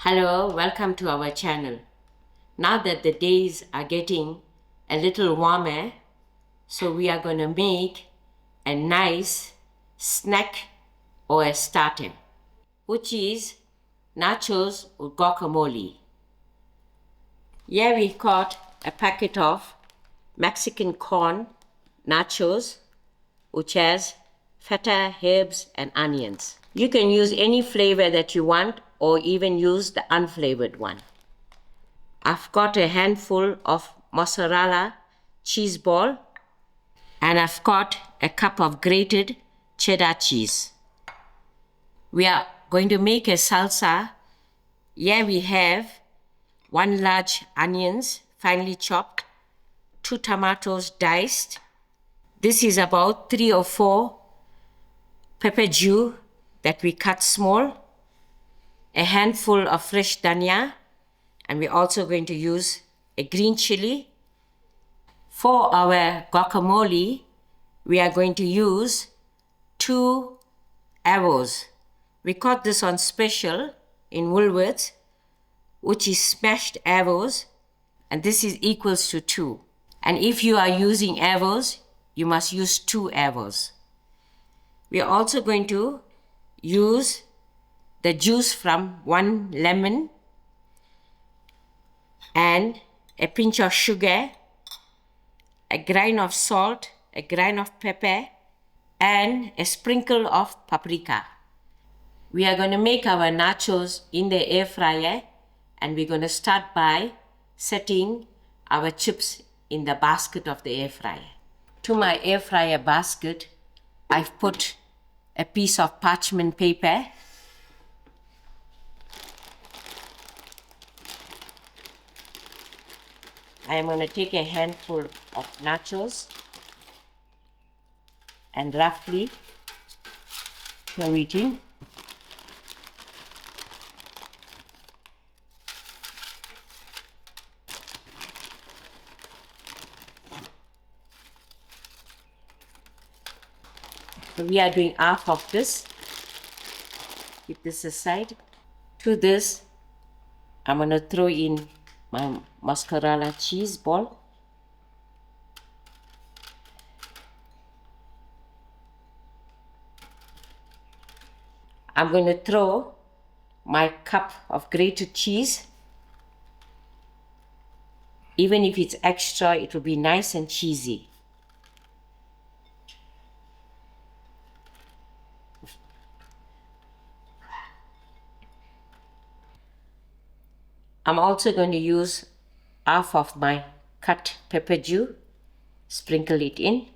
Hello, welcome to our channel. Now that the days are getting a little warmer, so we are going to make a nice snack or a starter, which is nachos with guacamole. Here we got a packet of Mexican corn nachos, which has feta, herbs, and onions. You can use any flavor that you want or even use the unflavored one. I've got a handful of mozzarella cheese ball and I've got a cup of grated cheddar cheese. We are going to make a salsa. Here we have 1 large onions finely chopped, 2 tomatoes diced. This is about 3 or 4 pepperdews that we cut small, a handful of fresh dhania, and we're also going to use a green chillie. For our guacamole, we are going to use 2 avos. We got this on special in Woolworths, which is smashed avos, and this is equals to 2. And if you are using avos, you must use 2 avos. We are also going to use the juice from 1 lemon and a pinch of sugar, a grain of salt, a grain of pepper, and a sprinkle of paprika. We are going to make our nachos in the air fryer, and we're going to start by setting our chips in the basket of the air fryer. To my air fryer basket, I've put a piece of parchment paper. I am going to take a handful of nachos and roughly pour it in. So we are doing half of this. Keep this aside. To this, I'm going to throw in my mozzarella cheese ball. I'm going to throw my cup of grated cheese. Even if it's extra, it will be nice and cheesy. I'm also going to use half of my cut pepperdew, sprinkle it in.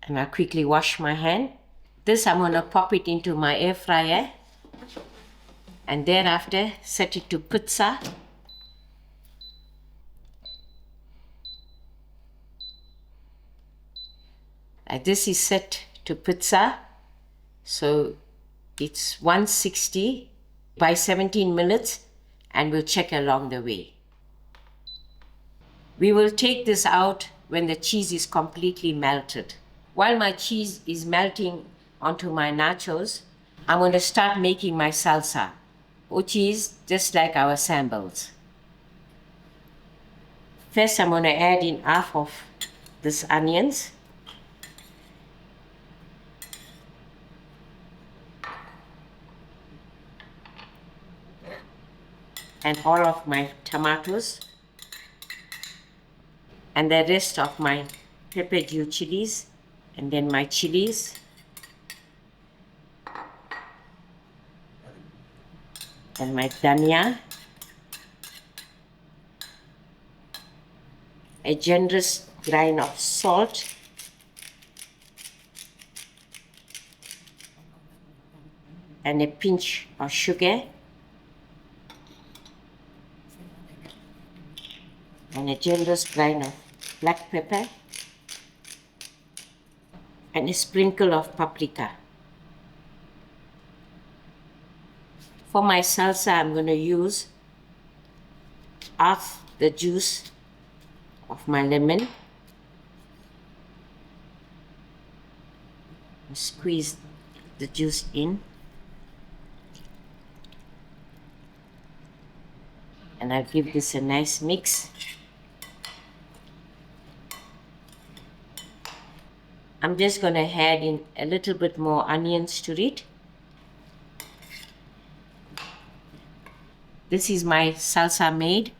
And I'll quickly wash my hand. This I'm going to pop it into my air fryer and thereafter set it to pizza. This is set to pizza. So it's 160 by 17 minutes, and we'll check along the way. We will take this out when the cheese is completely melted. While my cheese is melting onto my nachos, I'm going to start making my salsa, which is just like our samples. First, I'm going to add in half of these onions. And all of my tomatoes and the rest of my pepperdew chilies, and then my chilies, and my dhania, a generous grain of salt, and a pinch of sugar, and a generous grain of black pepper, and a sprinkle of paprika. For my salsa, I'm going to use half the juice of my lemon, squeeze the juice in. And I'll give this a nice mix. I'm just going to add in a little bit more onions to it. This is my salsa made.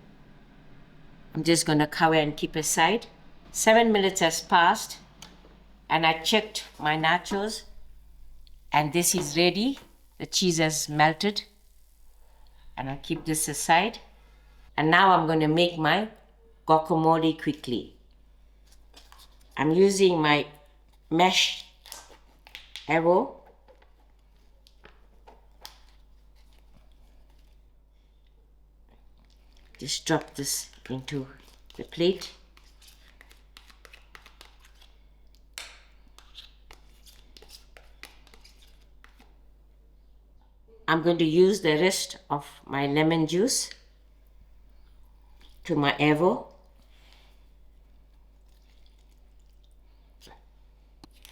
I'm just going to cover and keep aside. 7 minutes has passed and I checked my nachos and this is ready. The cheese has melted and I'll keep this aside. And now I'm going to make my guacamole quickly. I'm using my mesh avos. Just drop this into the plate. I'm going to use the rest of my lemon juice to my avos.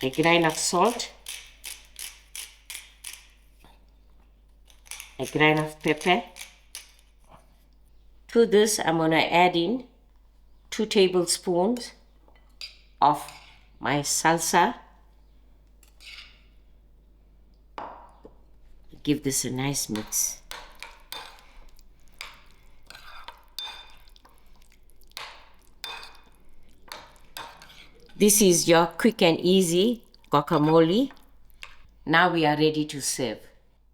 A grain of salt, a grain of pepper. To this, I'm going to add in 2 tablespoons of my salsa. Give this a nice mix. This is your quick and easy guacamole. Now we are ready to serve.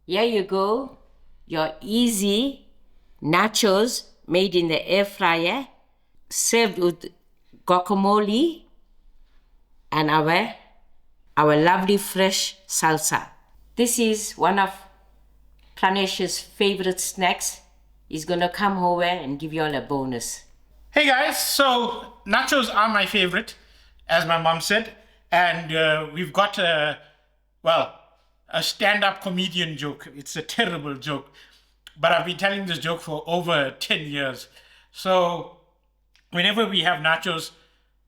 Here you go, your easy nachos made in the air fryer, served with guacamole and our lovely fresh salsa. This is one of Pranesh's favorite snacks. He's gonna come over and give you all a bonus. Hey guys, so nachos are my favorite, as my mom said, and we've got a stand-up comedian joke. It's a terrible joke, but I've been telling this joke for over 10 years. So whenever we have nachos,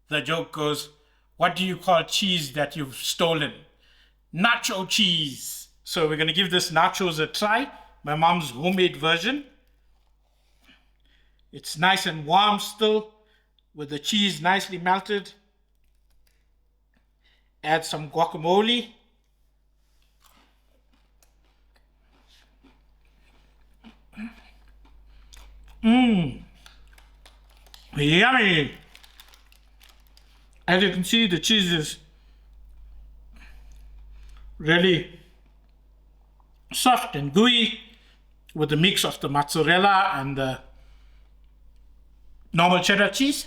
the joke goes, what do you call cheese that you've stolen? Nacho cheese. So we're gonna give this nachos a try, my mom's homemade version. It's nice and warm still, with the cheese nicely melted. Add some guacamole. Yummy! As you can see, the cheese is really soft and gooey with the mix of the mozzarella and the normal cheddar cheese.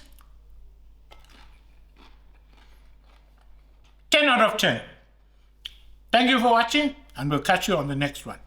10 out of 10. Thank you for watching, and we'll catch you on the next one.